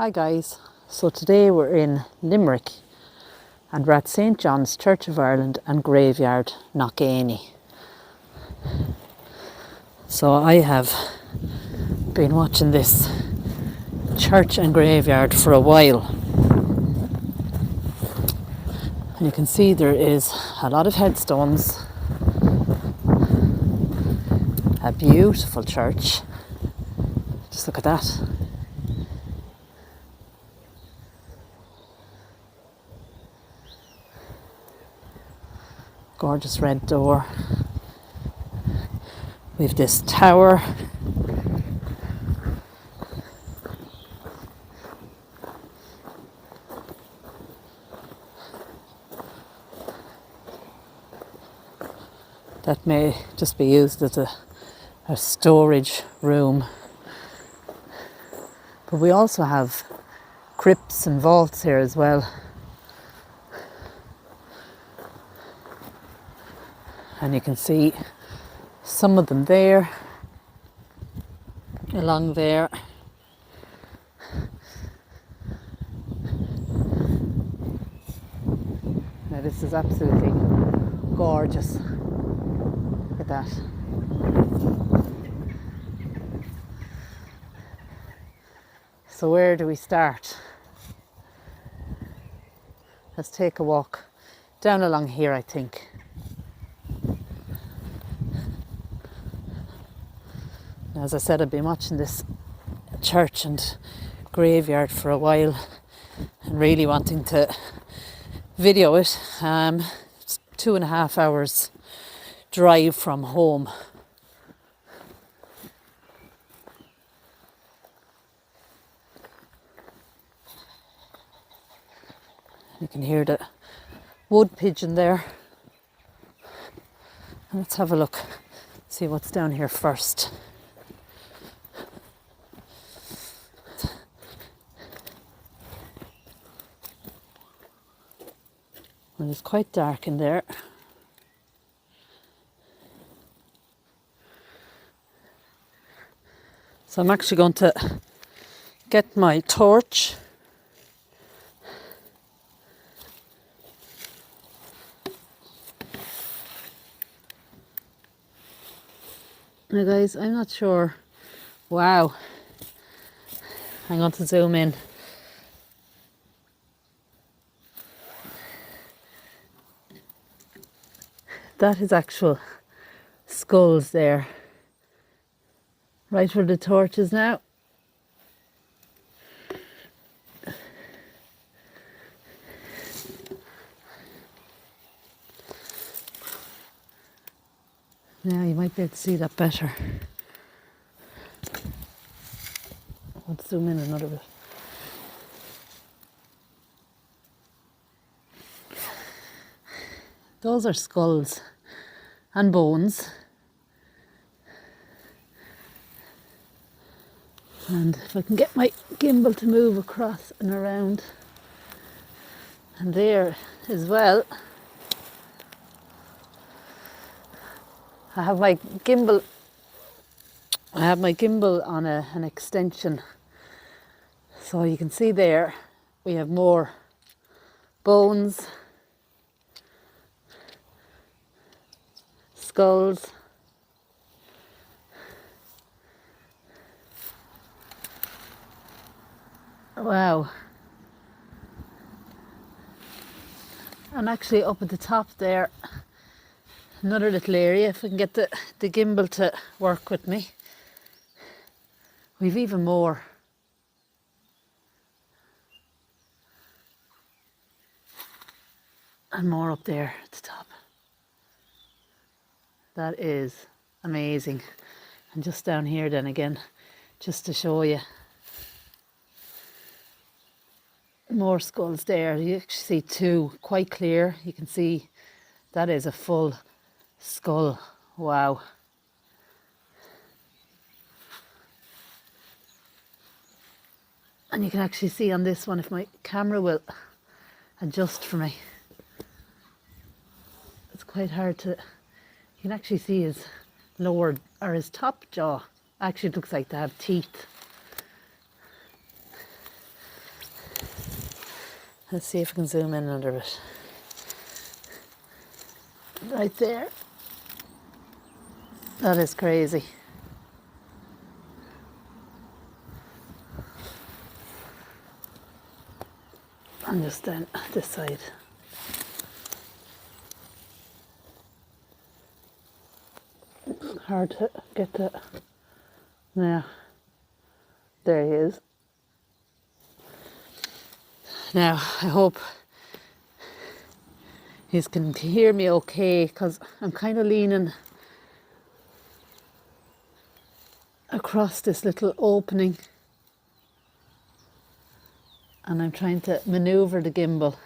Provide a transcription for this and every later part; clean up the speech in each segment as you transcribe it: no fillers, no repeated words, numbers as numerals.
Hi guys, so today we're in Limerick and we're at St. John's Church of Ireland and Graveyard, Knockainey. So I have been watching this church and graveyard for a while, and you can see there is a lot of headstones, a beautiful church. Just look at that. Gorgeous red door. We have this tower. That may just be used as a storage room. But we also have crypts and vaults here as well. And you can see some of them there, along there. Now this is absolutely gorgeous. Look at that. So where do we start? Let's take a walk down along here, I think. As I said, I've been watching this church and graveyard for a while and really wanting to video it. It's 2.5 hours drive from home. You can hear the wood pigeon there. Let's have a look, see what's down here first. Well, it's quite dark in there. So I'm actually going to get my torch. Now guys, I'm not sure. Wow. I'm going to zoom in. That is actual skulls there. Right where the torch is now. Now you might be able to see that better. Let's zoom in another bit. Those are skulls and bones. And if I can get my gimbal to move across and around. And there as well. I have my gimbal on an extension. So you can see there we have more bones, skulls. Wow. And actually up at the top there, another little area, if I can get the gimbal to work with me. We've even more. And more up there at the top. That is amazing. And just down here then again, just to show you. More skulls there. You actually see two quite clear. You can see that is a full skull. Wow. And you can actually see on this one, if my camera will adjust for me. It's quite hard to, you can actually see his lower, or his top jaw. Actually, it looks like they have teeth. Let's see if we can zoom in under it. Right there. That is crazy. And just then this side. Hard to get to. Now, there he is. Now, I hope you can hear me okay, because I'm kind of leaning across this little opening and I'm trying to maneuver the gimbal.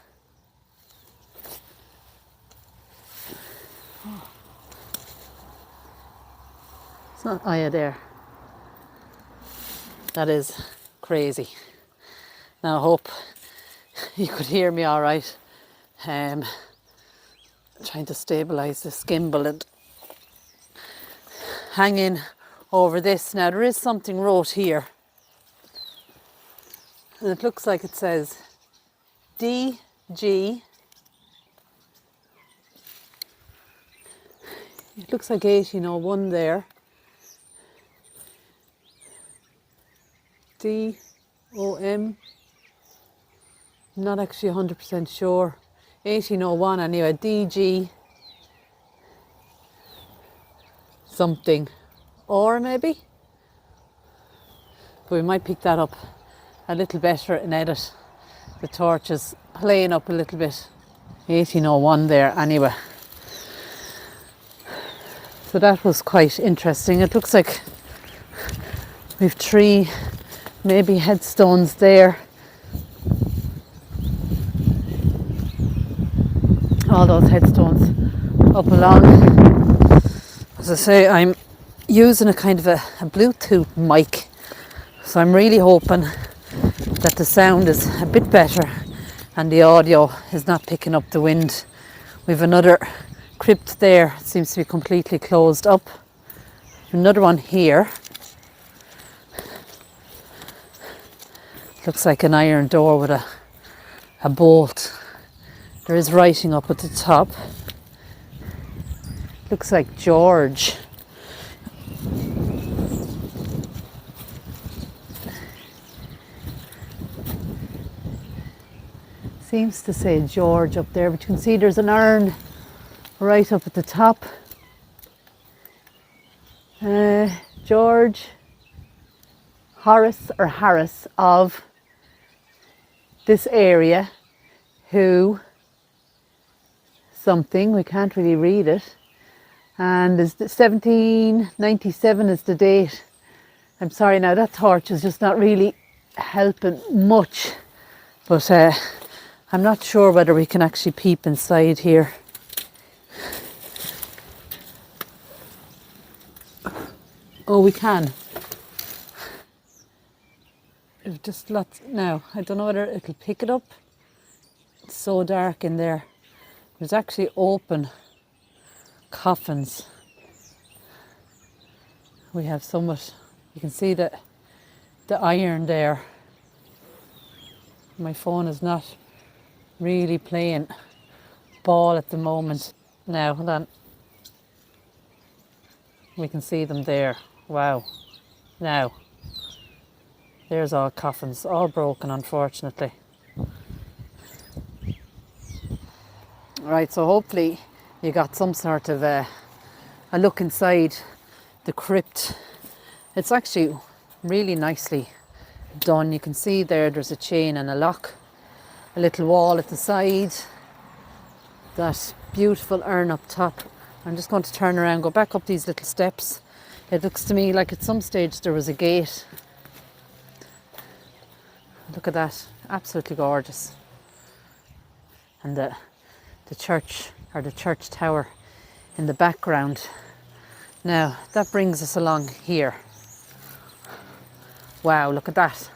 It's not Aya there. That is crazy. Now I hope you could hear me all right. Trying to stabilise this gimbal and hanging over this. Now there is something wrote here. And it looks like it says DG. It looks like 1801 there. DOM. Not actually 100% sure. 1801 anyway. DG something. Or maybe. But we might pick that up a little better in edit. The torch is playing up a little bit. 1801 there anyway. So that was quite interesting. It looks like we've 3 maybe headstones there. All those headstones up along. As I say, I'm using a kind of a Bluetooth mic. So I'm really hoping that the sound is a bit better and the audio is not picking up the wind. We've another crypt there. It seems to be completely closed up. Another one here. Looks like an iron door with a bolt. There is writing up at the top. Looks like George. Seems to say George up there, but you can see there's an urn right up at the top. George Horace or Harris of this area, who something, we can't really read it, and is 1797 is the date. I'm sorry now, that torch is just not really helping much, but I'm not sure whether we can actually peep inside here. Oh, we can. Just lots now. I don't know whether it'll pick it up. It's so dark in there. There's actually open coffins. We have somewhat, you can see the iron there. My phone is not really playing ball at the moment. Now, hold on. We can see them there. Wow. Now, there's all coffins, all broken, unfortunately. Right, so hopefully you got some sort of a look inside the crypt. It's actually really nicely done. You can see there's a chain and a lock, a little wall at the side, that beautiful urn up top. I'm just going to turn around, go back up these little steps. It looks to me like at some stage there was a gate. Look at that, absolutely gorgeous. And the church, or the church tower in the background. Now that brings us along here. Wow, look at that.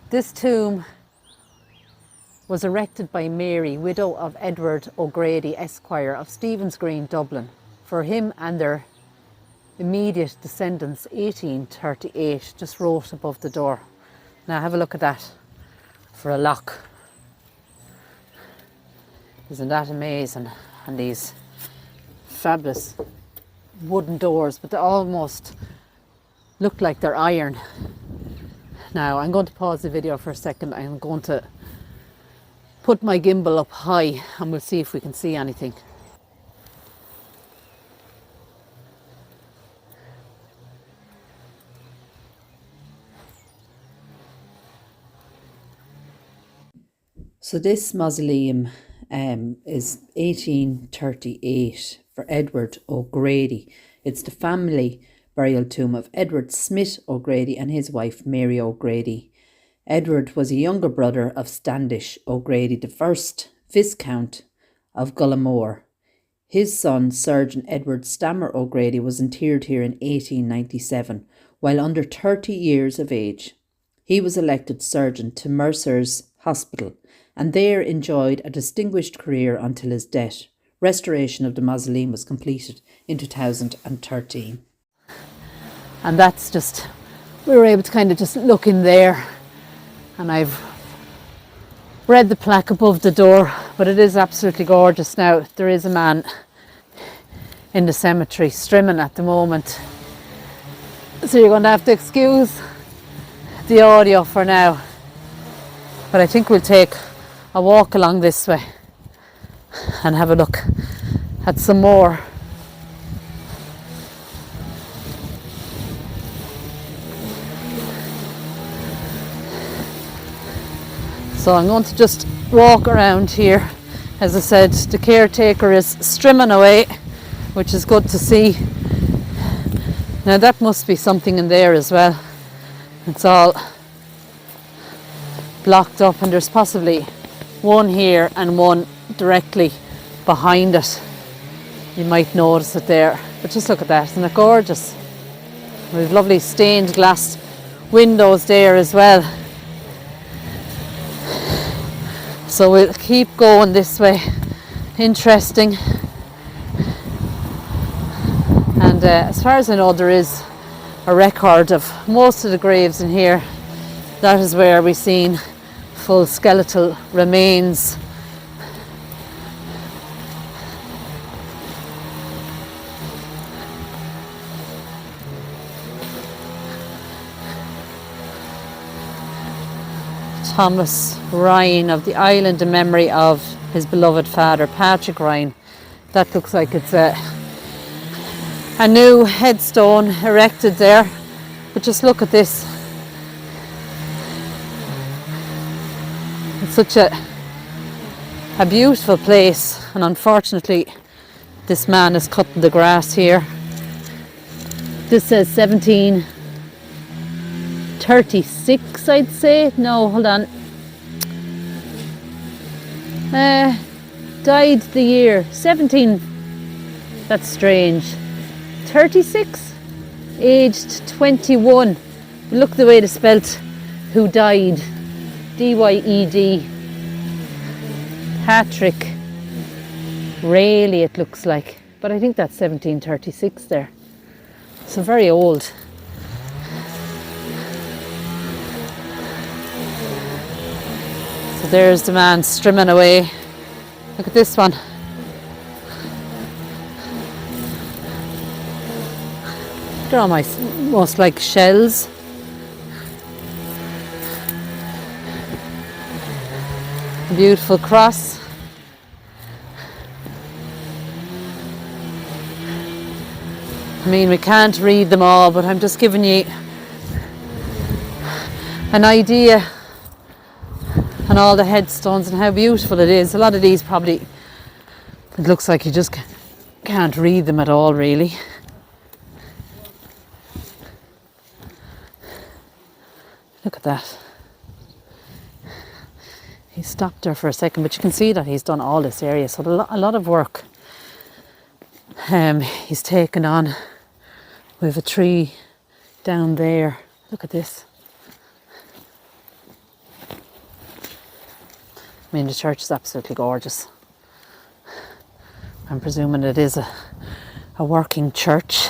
This tomb was erected by Mary, widow of Edward O'Grady, Esquire of Stephen's Green, Dublin, for him and their immediate descendants, 1838, just wrote above the door. Now have a look at that for a lock. Isn't that amazing? And these fabulous wooden doors, but they almost look like they're iron. Now I'm going to pause the video for a second. I'm going to put my gimbal up high and we'll see if we can see anything. So this mausoleum is 1838 for Edward O'Grady. It's the family burial tomb of Edward Smith O'Grady and his wife Mary O'Grady. Edward was a younger brother of Standish O'Grady, the first Viscount of Gullamore. His son, Surgeon Edward Stammer O'Grady, was interred here in 1897, while under 30 years of age. He was elected surgeon to Mercer's Hospital, and there enjoyed a distinguished career until his death. Restoration of the mausoleum was completed in 2013. And that's just, we were able to kind of just look in there, and I've read the plaque above the door, but it is absolutely gorgeous. Now, there is a man in the cemetery strimming at the moment, so you're going to have to excuse the audio for now, but I think we'll take a walk along this way and have a look at some more. So I'm going to just walk around here. As I said, the caretaker is strimming away, which is good to see. Now that must be something in there as well. It's all blocked up, and there's possibly one here and one directly behind it. You might notice it there, but just look at that, isn't it gorgeous? We've lovely stained glass windows there as well. So we'll keep going this way. Interesting. And as far as I know, there is a record of most of the graves in here. That is where we've seen full skeletal remains. Thomas Ryan of the island in memory of his beloved father, Patrick Ryan. That looks like it's a new headstone erected there. But just look at this. It's such a beautiful place, and unfortunately this man is cutting the grass here. This says 1736, I'd say. No, hold on. Died the year 17. That's strange. 36, aged 21. Look the way they spelt who died. D-Y-E-D. Patrick Rayleigh, it looks like. But I think that's 1736 there. So very old. So there's the man strimming away. Look at this one. They're almost like shells. A beautiful cross. I mean, we can't read them all, but I'm just giving you an idea on all the headstones and how beautiful it is. A lot of these probably, it looks like you just can't read them at all, really. Look at that. He stopped there for a second, but you can see that he's done all this area, so a lot of work he's taken on. We have a tree down there. Look at this. I mean, the church is absolutely gorgeous. I'm presuming it is a working church.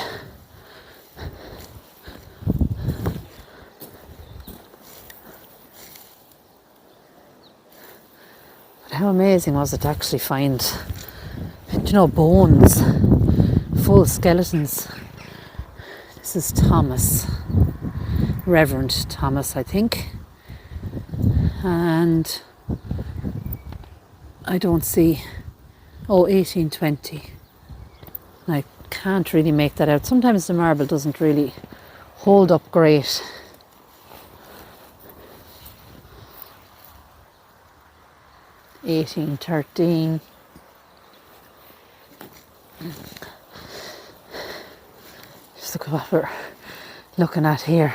But how amazing was it to actually find, bones, full skeletons. This is Thomas, Reverend Thomas, I think. And I don't see, 1820. I can't really make that out. Sometimes the marble doesn't really hold up great. (1813). Just look at what we're looking at here.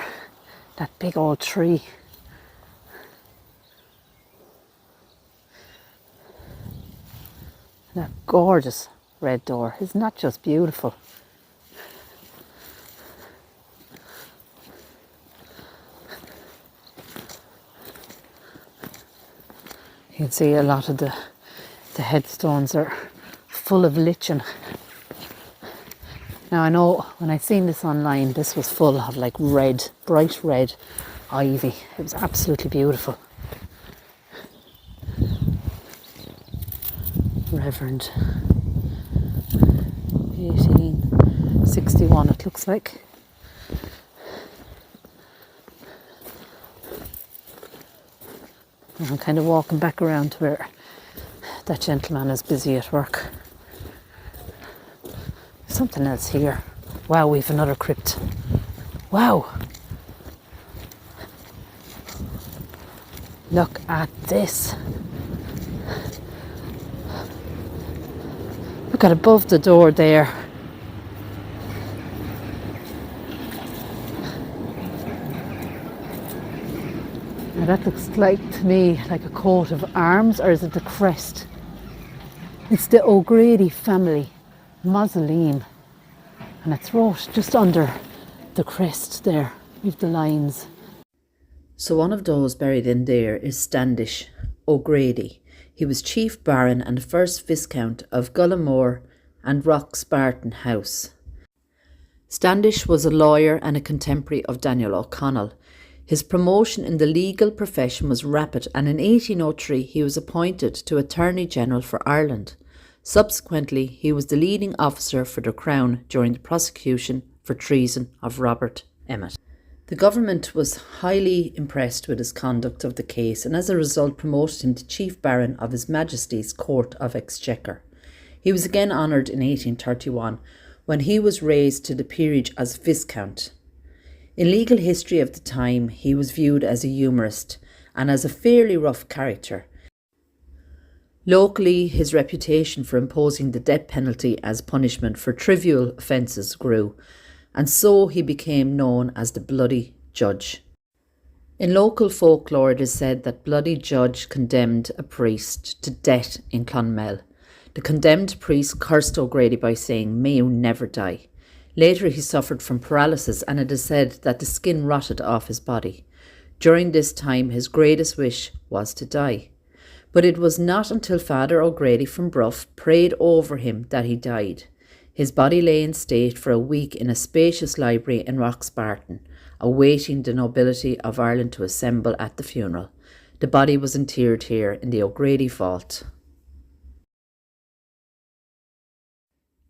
That big old tree. That gorgeous red door. Isn't that just beautiful? You can see a lot of the headstones are full of lichen. Now I know when I seen this online, this was full of like red, bright red ivy. It was absolutely beautiful. Reverend, 1861 it looks like. I'm kind of walking back around to where that gentleman is busy at work. Something else here. Wow, we've another crypt. Wow. Look at this. Look at above the door there. Now that looks like to me like a coat of arms, or is it the crest? It's the O'Grady family mausoleum, and it's wrote just under the crest there with the lines. So one of those buried in there is Standish O'Grady. He was Chief Baron and first Viscount of Gullamore and Roxbarton House. Standish was a lawyer and a contemporary of Daniel O'Connell. His promotion in the legal profession was rapid, and in 1803 he was appointed to Attorney General for Ireland. Subsequently, he was the leading officer for the Crown during the prosecution for treason of Robert Emmet. The government was highly impressed with his conduct of the case, and as a result promoted him to Chief Baron of His Majesty's Court of Exchequer. He was again honoured in 1831 when he was raised to the peerage as Viscount. In legal history of the time, he was viewed as a humorist and as a fairly rough character. Locally, his reputation for imposing the death penalty as punishment for trivial offences grew, and so he became known as the Bloody Judge. In local folklore, it is said that Bloody Judge condemned a priest to death in Clonmel. The condemned priest cursed O'Grady by saying, "May you never die." Later he suffered from paralysis, and it is said that the skin rotted off his body. During this time his greatest wish was to die. But it was not until Father O'Grady from Bruff prayed over him that he died. His body lay in state for a week in a spacious library in Roxbarton, awaiting the nobility of Ireland to assemble at the funeral. The body was interred here in the O'Grady vault.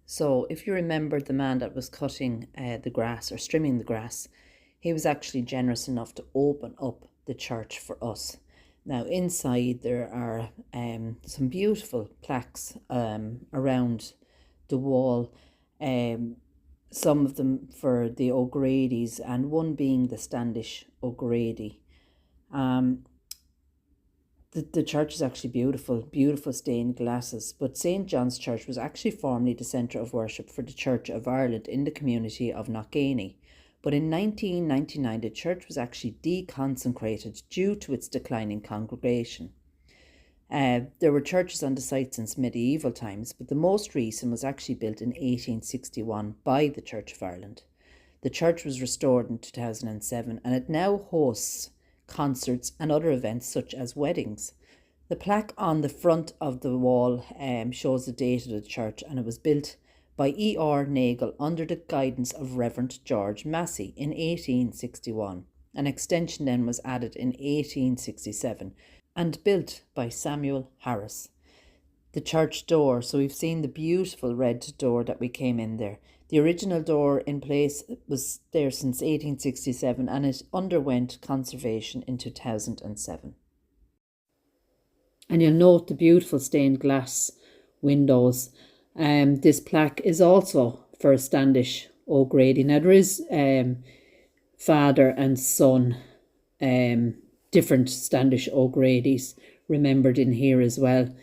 So if you remember the man that was cutting the grass or trimming the grass, he was actually generous enough to open up the church for us. Now inside there are some beautiful plaques around the wall, some of them for the O'Gradys and one being the Standish O'Grady. The church is actually beautiful stained glasses, but St. John's Church was actually formerly the centre of worship for the Church of Ireland in the community of Knockainey. But in 1999, the church was actually deconsecrated due to its declining congregation. There were churches on the site since medieval times, but the most recent was actually built in 1861 by the Church of Ireland. The church was restored in 2007, and it now hosts concerts and other events such as weddings. The plaque on the front of the wall shows the date of the church, and it was built by E.R. Nagle under the guidance of Reverend George Massey in 1861. An extension then was added in 1867. and built by Samuel Harris. The church door, so we've seen the beautiful red door that we came in there. The original door in place was there since 1867 and it underwent conservation in 2007. And you'll note the beautiful stained glass windows. This plaque is also for Standish O'Grady. Now there is father and son, different Standish O'Gradys remembered in here as well.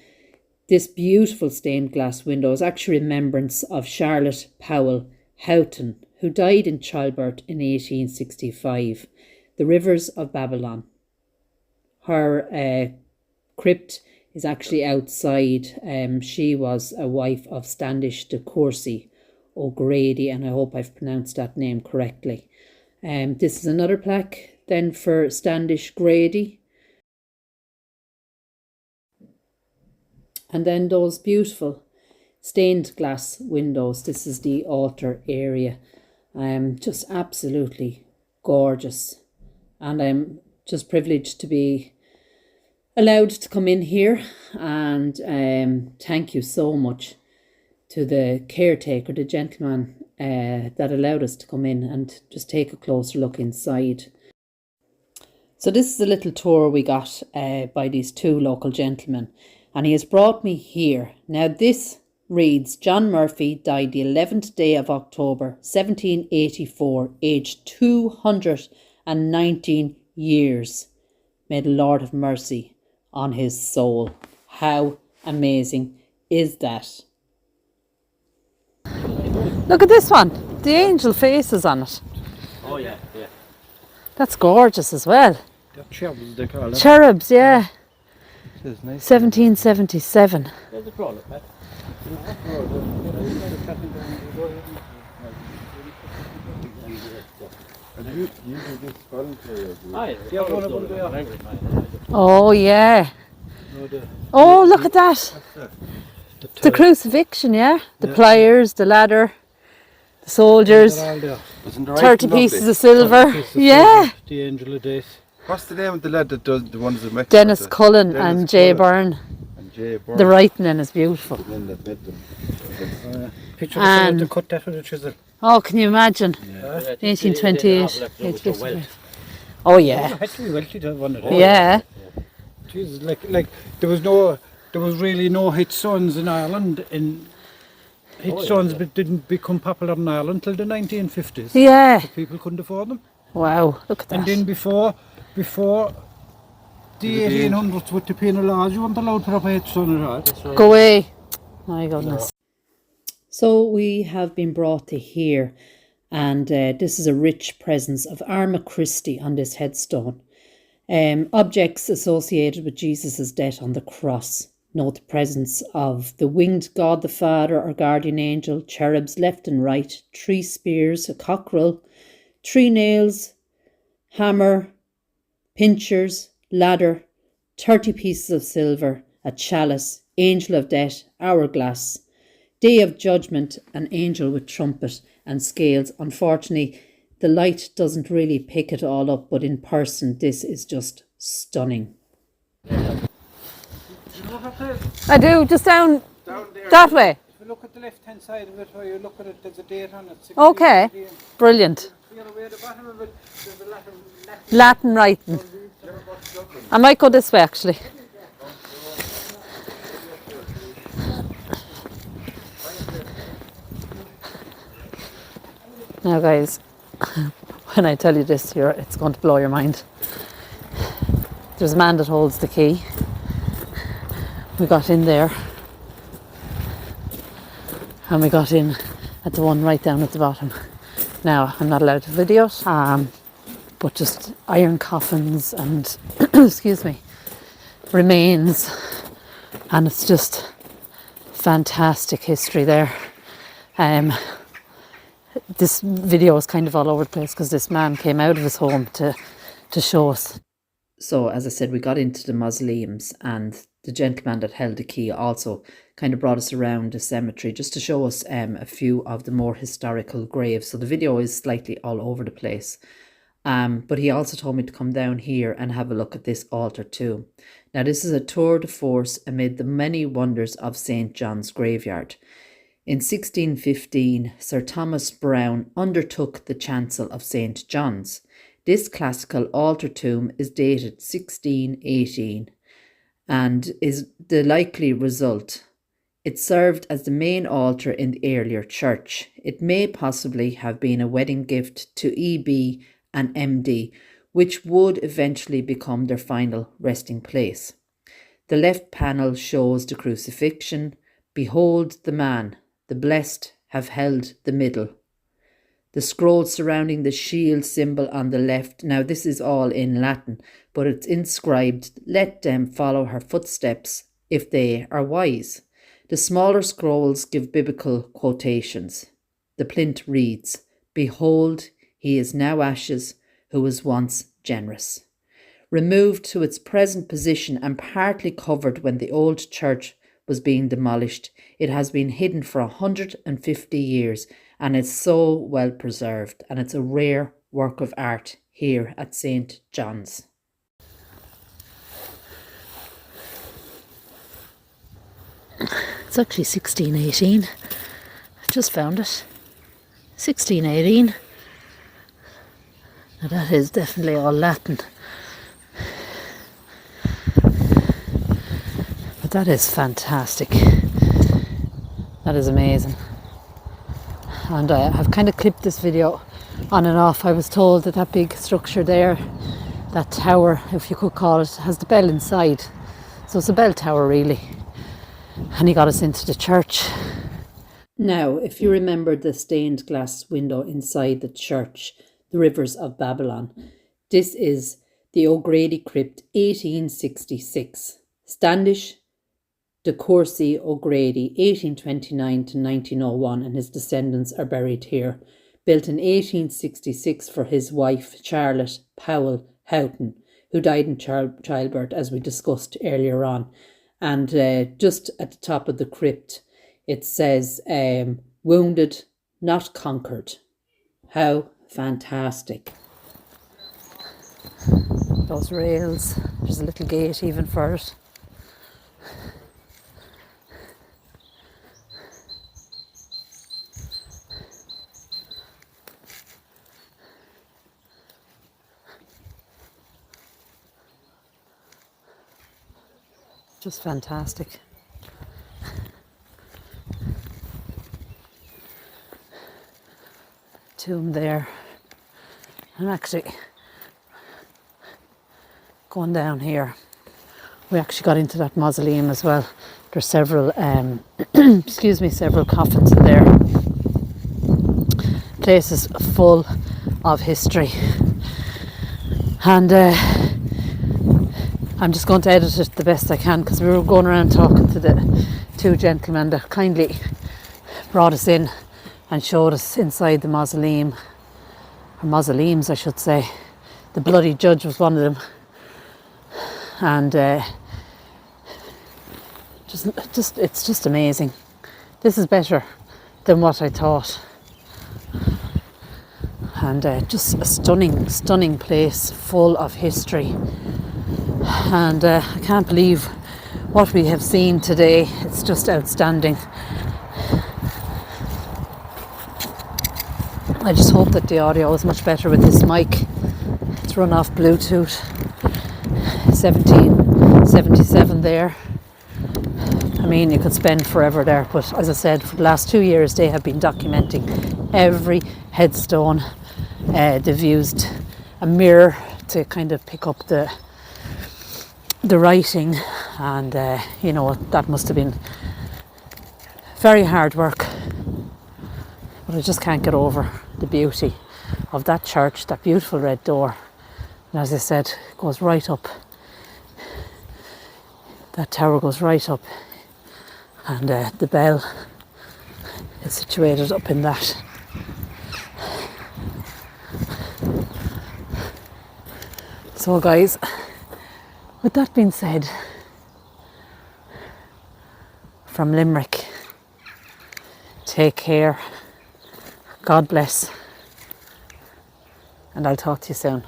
This beautiful stained glass window is actually a remembrance of Charlotte Powell Houghton, who died in childbirth in 1865. The Rivers of Babylon. Her crypt is actually outside. She was a wife of Standish de Courcy O'Grady, and I hope I've pronounced that name correctly. This is another plaque then for Standish Grady. And then those beautiful stained glass windows. This is the altar area. Just absolutely gorgeous. And I'm just privileged to be allowed to come in here. And thank you so much to the caretaker, the gentleman that allowed us to come in and just take a closer look inside. So this is a little tour we got by these two local gentlemen. And he has brought me here. Now this reads, John Murphy died the 11th day of October 1784, aged 219 years. May the Lord have mercy on his soul. How amazing is that? Look at this one. The angel faces on it. Oh yeah, yeah. That's gorgeous as well. They're cherubs, they call them. Cherubs, yeah. It's nice. 1777. There's a crawler, Pat. Oh yeah. Oh, look at that. The crucifixion, yeah. The pliers, the ladder, the soldiers, 30 pieces of silver. Yeah. The angel of death. What's the name of the lad that does the ones that make Dennis Cullen and Jay Byrne. The writing in is beautiful. Picture of the cut that with a chisel. Oh, can you imagine? Yeah. 1828. Oh yeah. Had to be wealthy to have one of them. Yeah. Jesus, like there was really no hit songs in Ireland, and hit songs didn't become popular in Ireland till the 1950s. Yeah. So people couldn't afford them. Wow, look at that. And then before the 1800s with the penal laws, you weren't allowed to put up a hit song at all. Right. Go away. My goodness. So we have been brought to here, and this is a rich presence of Arma Christi on this headstone. Objects associated with Jesus' death on the cross. Note the presence of the winged God the Father or guardian angel, cherubs left and right, 3 spears, a cockerel, 3 nails, hammer, pincers, ladder, 30 pieces of silver, a chalice, angel of death, hourglass, day of judgment, an angel with trumpet and scales. Unfortunately, the light doesn't really pick it all up, but in person, this is just stunning. I do, just down there, that way. If you look at the left-hand side of it, or you look at it, there's a date on it. Okay, brilliant. The other way at the bottom of it, there's a Latin writing. I might go this way actually. Now guys, when I tell you this here, it's going to blow your mind. There's a man that holds the key. We got in there and we got in at the one right down at the bottom. Now, I'm not allowed to video it, but just iron coffins and, excuse me, remains, and it's just fantastic history there. This video is kind of all over the place because this man came out of his home to show us. So, as I said, we got into the mausoleums, and the gentleman that held the key also kind of brought us around the cemetery just to show us a few of the more historical graves. So the video is slightly all over the place. But he also told me to come down here and have a look at this altar too. Now this is a tour de force amid the many wonders of St. John's graveyard. In 1615, Sir Thomas Browne undertook the chancel of St. John's. This classical altar tomb is dated 1618 and is the likely result. It served as the main altar in the earlier church. It may possibly have been a wedding gift to E.B. and M.D., which would eventually become their final resting place. The left panel shows the crucifixion. Behold the man, the blessed have held the middle. The scroll surrounding the shield symbol on the left, now this is all in Latin, but it's inscribed, let them follow her footsteps if they are wise. The smaller scrolls give biblical quotations. The plinth reads, behold, he is now ashes, who was once generous. Removed to its present position and partly covered when the old church was being demolished, it has been hidden for 150 years and it's so well preserved, and it's a rare work of art here at St. John's. It's actually 1618. I just found it. 1618. Now that is definitely all Latin. But that is fantastic. That is amazing. And I've kind of clipped this video on and off. I was told that that big structure there, that tower, if you could call it, has the bell inside. So it's a bell tower really. And he got us into the church. Now, if you remember the stained glass window inside the church, the Rivers of Babylon, this is the O'Grady Crypt 1866. Standish de Courcy O'Grady, 1829 to 1901, and his descendants are buried here. Built in 1866 for his wife, Charlotte Powell Houghton, who died in childbirth, as we discussed earlier on. And just at the top of the crypt, it says, wounded, not conquered. How fantastic. Those rails, there's a little gate even for it. Just fantastic. Tomb there. And actually, going down here, we actually got into that mausoleum as well. There's several, several coffins in there. Place is full of history. And I'm just going to edit it the best I can, because we were going around talking to the two gentlemen that kindly brought us in and showed us inside the mausoleum, or mausoleums I should say. The Bloody Judge was one of them, and it's just amazing. This is better than what I thought, and just a stunning place full of history. And I can't believe what we have seen today. It's just outstanding. I just hope that the audio is much better with this mic. It's run off Bluetooth. 1777 there. I mean, you could spend forever there, but as I said, for the last 2 years they have been documenting every headstone. They've used a mirror to kind of pick up the writing, and that must have been very hard work. But I just can't get over the beauty of that church, that beautiful red door. And as I said, it goes right up. That tower goes right up, and the bell is situated up in that. So guys, with that being said, from Limerick, take care, God bless, and I'll talk to you soon.